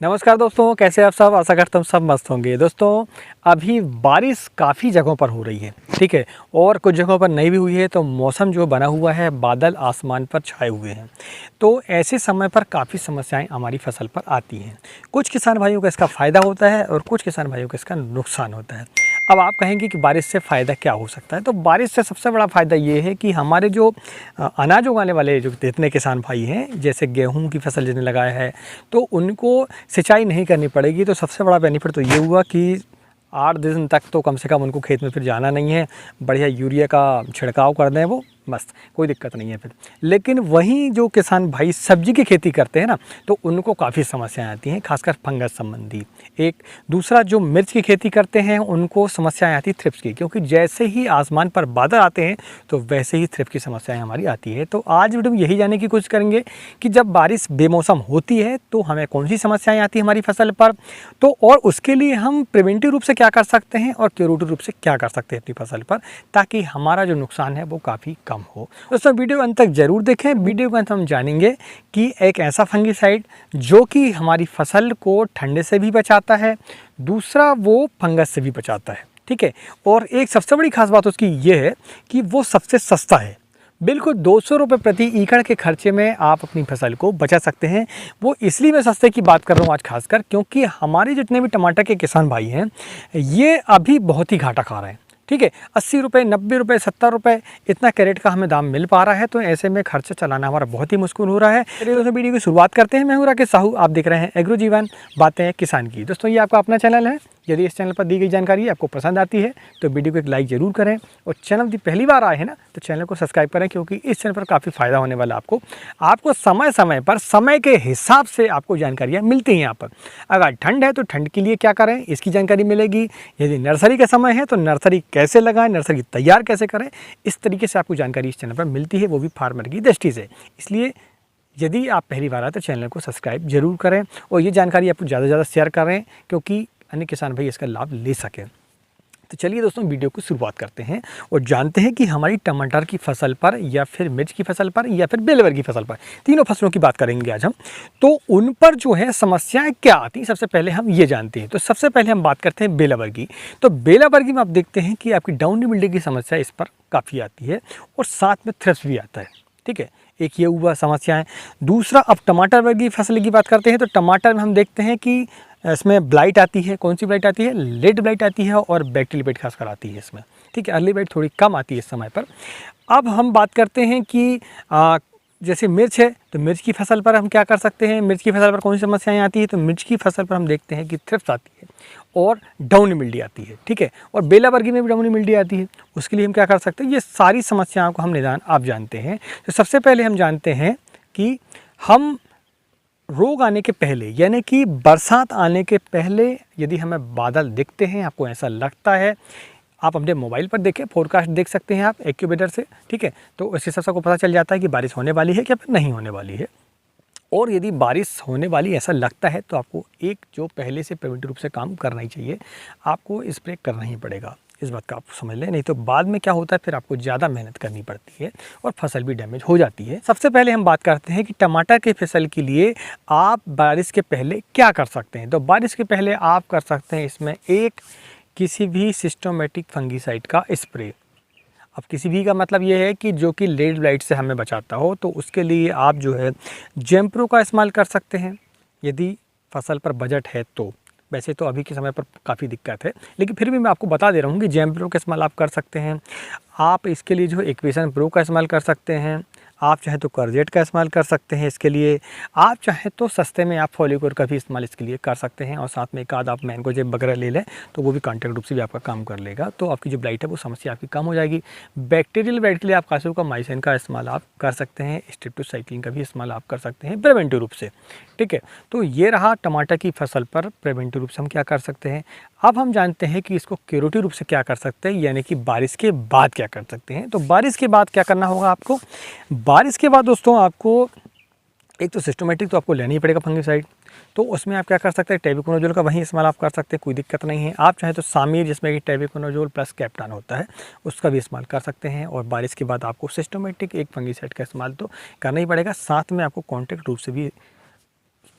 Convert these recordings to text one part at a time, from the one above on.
नमस्कार दोस्तों, कैसे आप सब। आशा करता हूँ सब मस्त होंगे। दोस्तों अभी बारिश काफ़ी जगहों पर हो रही है, ठीक है, और कुछ जगहों पर नहीं भी हुई है। तो मौसम जो बना हुआ है, बादल आसमान पर छाए हुए हैं, तो ऐसे समय पर काफ़ी समस्याएं हमारी फसल पर आती हैं। कुछ किसान भाइयों को इसका फ़ायदा होता है और कुछ किसान भाइयों को इसका नुकसान होता है। अब आप कहेंगे कि बारिश से फ़ायदा क्या हो सकता है। तो बारिश से सबसे बड़ा फ़ायदा ये है कि हमारे जो अनाज उगाने वाले जो जितने किसान भाई हैं, जैसे गेहूं की फसल जिन्हें लगाया है, तो उनको सिंचाई नहीं करनी पड़ेगी। तो सबसे बड़ा बेनिफिट तो ये हुआ कि 8 दिन तक तो कम से कम उनको खेत में फिर जाना नहीं है। बढ़िया यूरिया का छिड़काव कर दें, वो मस्त, कोई दिक्कत नहीं है फिर। लेकिन वहीं जो किसान भाई सब्जी की खेती करते हैं ना, तो उनको काफ़ी समस्याएं आती हैं, खासकर फंगस संबंधी। एक दूसरा जो मिर्च की खेती करते हैं उनको समस्याएं आती थ्रिप्स की, क्योंकि जैसे ही आसमान पर बादल आते हैं तो वैसे ही थ्रिप्स की समस्याएं हमारी आती है। तो आज वीडियो में यही जानने की कोशिश करेंगे कि जब बारिश बेमौसम होती है तो हमें कौन सी समस्याएं आती हैं हमारी फसल पर, तो और उसके लिए हम प्रिवेंटिव रूप से क्या कर सकते हैं और क्यूरेटिव रूप से क्या कर सकते हैं अपनी फसल पर, ताकि हमारा जो नुकसान है वो काफ़ी कम हो। दोस्तों वीडियो अंत तक जरूर देखें। वीडियो के अंत हम जानेंगे कि एक ऐसा फंगिसाइड जो कि हमारी फसल को ठंडे से भी बचाता है, दूसरा वो फंगस से भी बचाता है, ठीक है, और एक सबसे बड़ी खास बात उसकी ये है कि वो सबसे सस्ता है। बिल्कुल 200 रुपये प्रति एकड़ के खर्चे में आप अपनी फसल को बचा सकते हैं। वो इसलिए मैं सस्ते की बात कर रहा हूँ आज खासकर, क्योंकि हमारे जितने भी टमाटर के किसान भाई हैं ये अभी बहुत ही घाटा खा रहे हैं, ठीक है। 80 रुपये, 90 रुपये, 70 रुपये इतना कैरेट का हमें दाम मिल पा रहा है। तो ऐसे में खर्चा चलाना हमारा बहुत ही मुश्किल हो रहा है। चलिए दोस्तों वीडियो की शुरुआत करते हैं। मैं हूं राकेश साहू, आप देख रहे हैं एग्रो जीवन, बातें किसान की। दोस्तों ये आपका अपना चैनल है। यदि इस चैनल पर दी गई जानकारी आपको पसंद आती है तो वीडियो को एक लाइक ज़रूर करें, और चैनल की पहली बार आए हैं ना तो चैनल को सब्सक्राइब करें, क्योंकि इस चैनल पर काफ़ी फ़ायदा होने वाला आपको समय समय पर समय के हिसाब से आपको जानकारियाँ मिलती हैं यहाँ पर। अगर ठंड है तो ठंड के लिए क्या करें इसकी जानकारी मिलेगी। यदि नर्सरी का समय है तो नर्सरी कैसे लगाएं, नर्सरी तैयार कैसे करें, इस तरीके से आपको जानकारी इस चैनल पर मिलती है, वो भी फार्मर की दृष्टि से। इसलिए यदि आप पहली बार आए तो चैनल को सब्सक्राइब जरूर करें और ये जानकारी आपको ज़्यादा से ज़्यादा शेयर करें, क्योंकि अन्य किसान भाई इसका लाभ ले सकें। तो चलिए दोस्तों वीडियो की शुरुआत करते हैं और जानते हैं कि हमारी टमाटर की फसल पर या फिर मिर्च की फसल पर या फिर बेल वर्गी फसल पर, तीनों फसलों की बात करेंगे आज हम। तो उन पर जो है समस्याएं क्या आती हैं सबसे पहले हम ये जानते हैं। तो सबसे पहले हम बात करते हैं बेला वर्गी। तो बेला वर्गी में आप देखते हैं कि आपकी डाउनी मिल्ड्यू की समस्या इस पर काफ़ी आती है और साथ में थ्रिप्स भी आता है, ठीक है। एक ये हुआ समस्या है। दूसरा अब टमाटर वर्गी फसल की बात करते हैं। तो टमाटर में हम देखते हैं कि इसमें ब्लाइट आती है। कौन सी ब्लाइट आती है? लेड ब्लाइट आती है और बैक्टीरियल ब्लाइट खासकर आती है इसमें, ठीक है। अर्ली ब्लाइट थोड़ी कम आती है इस समय पर। अब हम बात करते हैं कि जैसे मिर्च है तो मिर्च की फसल पर हम क्या कर सकते हैं। मिर्च की फसल पर कौन सी समस्याएं आती है? तो मिर्च की फसल पर हम देखते हैं कि थ्रिप्स आती है और डाउनी मिल्ड्यू आती है, ठीक है, और बेला वर्गी में भी डाउनी मिल्ड्यू आती है। उसके लिए हम क्या कर सकते हैं, ये सारी समस्याओं को हम निदान आप जानते हैं। तो सबसे पहले हम जानते हैं कि हम रोग आने के पहले, यानी कि बरसात आने के पहले यदि हमें बादल दिखते हैं, आपको ऐसा लगता है, आप अपने मोबाइल पर देखें, फोरकास्ट देख सकते हैं आप एक्यूबेटर से, ठीक है, तो उस हिसाब से आपको पता चल जाता है कि बारिश होने वाली है या फिर नहीं होने वाली है। और यदि बारिश होने वाली ऐसा लगता है तो आपको एक जो पहले से प्रिवेंटिव रूप से काम करना ही चाहिए, आपको स्प्रे करना ही पड़ेगा। इस बात का आप समझ लें, नहीं तो बाद में क्या होता है फिर आपको ज़्यादा मेहनत करनी पड़ती है और फसल भी डैमेज हो जाती है। सबसे पहले हम बात करते हैं कि टमाटर के फसल के लिए आप बारिश के पहले क्या कर सकते हैं। तो बारिश के पहले आप कर सकते हैं इसमें एक किसी भी सिस्टमेटिक फंगीसाइड का स्प्रे। अब किसी भी का मतलब ये है कि जो कि लेड ब्लाइट से हमें बचाता हो, तो उसके लिए आप जो है जेम्प्रो का इस्तेमाल कर सकते हैं यदि फसल पर बजट है तो। वैसे तो अभी के समय पर काफ़ी दिक्कत है, लेकिन फिर भी मैं आपको बता दे रहा हूँ कि जेम्प्रो का इस्तेमाल आप कर सकते हैं। आप इसके लिए जो एक्वेशन प्रो का इस्तेमाल कर सकते हैं। आप चाहे तो करजेट का इस्तेमाल कर सकते हैं इसके लिए। आप चाहे तो सस्ते में आप फॉलिकोर का भी इस्तेमाल इसके लिए कर सकते हैं, और साथ में एक आध आप मैंगोजेब वगैरह ले लें तो वो भी कॉन्टैक्ट रूप से भी आपका काम कर लेगा। तो आपकी जो ब्लाइट है वो समस्या आपकी कम हो जाएगी। बैक्टीरियल ब्लाइट के लिए आप खासतौर पर माइसिन का इस्तेमाल आप कर सकते हैं, स्ट्रेप्टोसाइक्लिन का भी इस्तेमाल आप कर सकते हैं प्रिवेंटिव रूप से, ठीक है। तो ये रहा टमाटर की फसल पर प्रिवेंटिव रूप से हम क्या कर सकते हैं। अब हम जानते हैं कि इसको क्यूरेटिव रूप से क्या कर सकते हैं, यानी कि बारिश के बाद क्या कर सकते हैं। तो बारिश के बाद क्या करना होगा आपको। बारिश के बाद दोस्तों आपको एक तो सिस्टमेटिक तो आपको लेना ही पड़ेगा फंगिसाइड। तो उसमें आप क्या कर सकते हैं, टेबिकोनोजोल का वहीं इस्तेमाल आप कर सकते हैं, कोई दिक्कत नहीं है। आप चाहे तो सामीर, जिसमें कि टेबिकोनोजोल प्लस कैप्टान होता है, उसका भी इस्तेमाल कर सकते हैं। और बारिश के बाद आपको सिस्टमेटिक एक फंगिसाइड का इस्तेमाल तो करना ही पड़ेगा, साथ में आपको कॉन्टैक्ट रूप से भी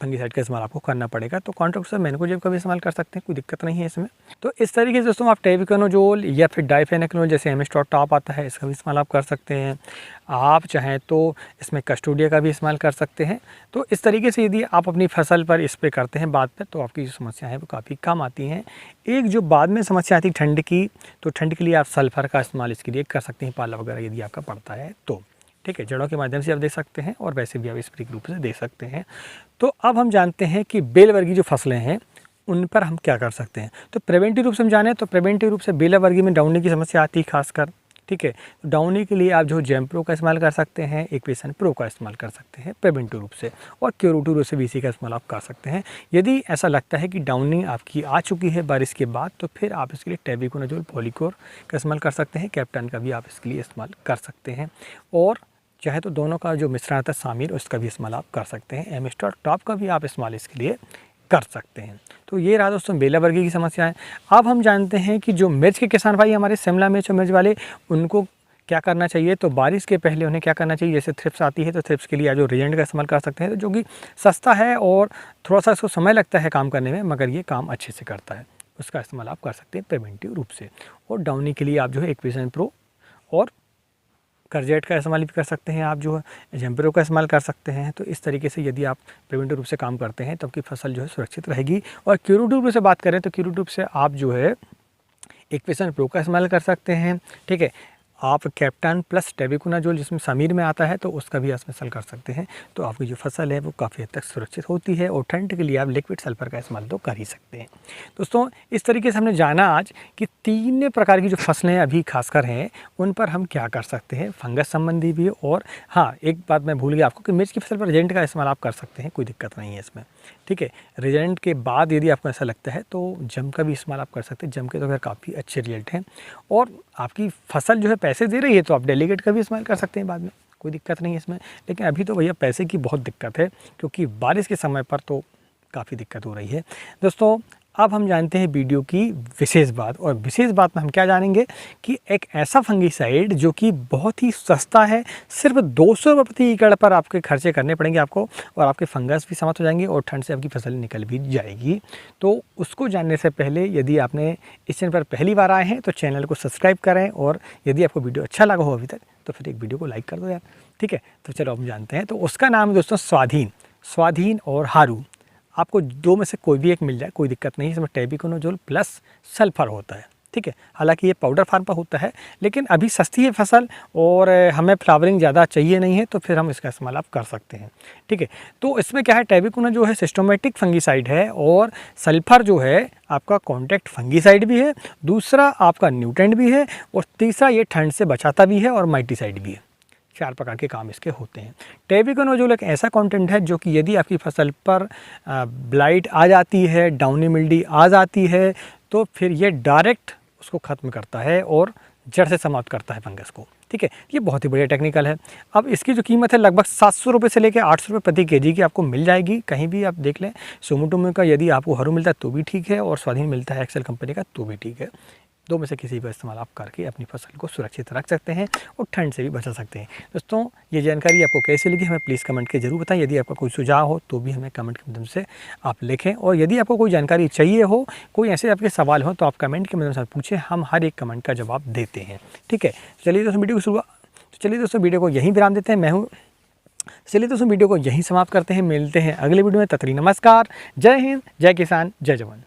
फंगीसाइड का इस्तेमाल आपको करना पड़ेगा। तो कॉन्ट्रोक्सर मैनकोजेब का भी इस्तेमाल कर सकते हैं, कोई दिक्कत नहीं है इसमें। तो इस तरीके से दोस्तों आप टेबिकनोजोल या फिर डाइफेनेकनोल जैसे एमिस्टॉट टॉप आता है, इसका भी इस्तेमाल आप कर सकते हैं। आप चाहें तो इसमें कस्टोडिया का भी इस्तेमाल कर सकते हैं। तो इस तरीके से यदि आप अपनी फसल पर स्प्रे करते हैं बाद में, तो आपकी जो समस्या है वो काफ़ी कम आती हैं। एक जो बाद में समस्या आती है ठंड की, तो ठंड के लिए आप सल्फर का इस्तेमाल इसके लिए कर सकते हैं, पाला वगैरह यदि आपका पड़ता है तो। ठीक है, जड़ों के माध्यम से आप दे सकते हैं और वैसे भी आप स्प्रे के रूप से दे सकते हैं। तो अब हम जानते हैं कि बेल वर्गीय जो फसलें हैं उन पर हम क्या कर सकते हैं। तो प्रिवेंटिव रूप से हम जाने तो प्रिवेंटिव रूप से बेल वर्गीय में डाउनी की समस्या आती है खासकर। ठीक है, तो डाउनी के लिए आप जो जेम्प्रो का इस्तेमाल कर सकते हैं, एक्वेसन प्रो का इस्तेमाल कर सकते हैं प्रिवेंटिव रूप से, और क्यूरेटिव रूप से बीसी का इस्तेमाल आप कर सकते हैं। यदि ऐसा लगता है कि डाउनी आपकी आ चुकी है बारिश के बाद, तो फिर आप इसके लिए टेबिकोनाजोल पॉलीकोर का इस्तेमाल कर सकते हैं, कैप्टन का भी आप इसके लिए इस्तेमाल कर सकते हैं। और चाहे तो दोनों का जो मिश्रण आता है शामिल, उसका भी इस्तेमाल आप कर सकते हैं। एमिस्टॉट टॉप का भी आप इस्तेमाल इसके लिए कर सकते हैं। तो ये रहा दोस्तों बेला वर्गीय की समस्या है। अब हम जानते हैं कि जो मिर्च के किसान भाई हमारे शिमला मिर्च और मिर्च वाले, उनको क्या करना चाहिए। तो बारिश के पहले उन्हें क्या करना चाहिए, जैसे थ्रिप्स आती है तो थ्रिप्स के लिए आप जो रिजेंट का इस्तेमाल कर सकते हैं, तो जो कि सस्ता है और थोड़ा सा इसको समय लगता है काम करने में, मगर ये काम अच्छे से करता है। उसका इस्तेमाल आप कर सकते हैं प्रिवेंटिव रूप से। और डाउनी के लिए आप जो है एक्वेसन प्रो और करजेट का इस्तेमाल भी कर सकते हैं, आप जो है जेम्प्रो का इस्तेमाल कर सकते हैं। तो इस तरीके से यदि आप प्रिवेंटिव रूप से काम करते हैं तो आपकी फसल जो है सुरक्षित रहेगी। और क्यूरेटिव रूप से बात करें तो क्यूरेटिव रूप से आप जो है एक्वेसन प्रो का इस्तेमाल कर सकते हैं। ठीक है, आप कैप्टन प्लस टेबिकोनाजोल जिसमें समीर में आता है, तो उसका भी इस्तेमाल कर सकते हैं। तो आपकी जो फसल है वो काफ़ी हद तक सुरक्षित होती है। और ठंड के लिए आप लिक्विड सल्फर का इस्तेमाल तो कर ही सकते हैं। दोस्तों इस तरीके से हमने जाना आज कि 3 प्रकार की जो फसलें अभी खासकर हैं उन पर हम क्या कर सकते हैं, फंगस संबंधी भी। और हाँ, एक बात मैं भूल गया आपको कि मिर्च की फसल पर रिजेंट का इस्तेमाल आप कर सकते हैं, कोई दिक्कत नहीं है इसमें। ठीक है, रिजेंट के बाद यदि आपको ऐसा लगता है तो जम का भी इस्तेमाल आप कर सकते हैं। जम के तो खैर काफ़ी अच्छे रिजल्ट हैं और आपकी फसल जो है पैसे दे रही है, तो आप डेलीगेट का भी इस्तेमाल कर सकते हैं बाद में, कोई दिक्कत नहीं है इसमें। लेकिन अभी तो भैया पैसे की बहुत दिक्कत है, क्योंकि बारिश के समय पर तो काफ़ी दिक्कत हो रही है। दोस्तों अब हम जानते हैं वीडियो की विशेष बात, और विशेष बात में हम क्या जानेंगे कि एक ऐसा फंगीसाइड जो कि बहुत ही सस्ता है, सिर्फ 200 रुपये प्रति एकड़ पर आपके खर्चे करने पड़ेंगे आपको, और आपके फंगस भी समाप्त हो जाएंगे और ठंड से आपकी फसल निकल भी जाएगी। तो उसको जानने से पहले यदि आपने इस चैनल पर पहली बार आए हैं तो चैनल को सब्सक्राइब करें, और यदि आपको वीडियो अच्छा लगा हो अभी तक तो फिर एक वीडियो को लाइक कर दो यार। ठीक है, तो चलो हम जानते हैं। तो उसका नाम है दोस्तों स्वाधीन और हारू। आपको 2 में से कोई भी एक मिल जाए, कोई दिक्कत नहीं है। इसमें टेबिकोनाजोल प्लस सल्फर होता है। ठीक है, हालांकि ये पाउडर फार्म पर होता है, लेकिन अभी सस्ती है फसल और हमें फ्लावरिंग ज़्यादा चाहिए नहीं है, तो फिर हम इसका इस्तेमाल आप कर सकते हैं। ठीक है, तो इसमें क्या है, टेबिकोना जो है सिस्टोमेटिक फंगीसाइड है, और सल्फर जो है आपका कॉन्टैक्ट फंगीसाइड भी है, दूसरा आपका न्यूट्रेंट भी है, और तीसरा ये ठंड से बचाता भी है और माइटिसाइड भी है। 4 प्रकार के काम इसके होते हैं। टेबिकोनाजोल एक ऐसा कंटेंट है जो कि यदि आपकी फसल पर ब्लाइट आ जाती है, डाउनी मिल्डी आ जाती है, तो फिर ये डायरेक्ट उसको ख़त्म करता है और जड़ से समाप्त करता है फंगस को। ठीक है, ये बहुत ही बढ़िया टेक्निकल है। अब इसकी जो कीमत है लगभग 700 रुपये से लेकर 800 रुपये प्रति केजी की आपको मिल जाएगी। कहीं भी आप देख लें, सुमोटोमो का यदि आपको हरू मिलता है तो भी ठीक है, और स्वाधीन मिलता है एक्सेल कंपनी का तो भी ठीक है। 2 में से किसी का इस्तेमाल आप करके अपनी फसल को सुरक्षित रख सकते हैं और ठंड से भी बचा सकते हैं। दोस्तों ये जानकारी आपको कैसी लगी हमें प्लीज़ कमेंट के जरूर बताएं। यदि आपका कोई सुझाव हो तो भी हमें कमेंट के माध्यम से आप लिखें, और यदि आपको कोई जानकारी चाहिए हो, कोई ऐसे आपके सवाल हो, तो आप कमेंट के माध्यम से पूछें, हम हर एक कमेंट का जवाब देते हैं। ठीक है, चलिए दोस्तों वीडियो को यहीं विराम देते हैं। चलिए दोस्तों वीडियो को यहीं समाप्त करते हैं। मिलते हैं अगले वीडियो में। तब तक नमस्कार, जय हिंद, जय किसान, जय जवान।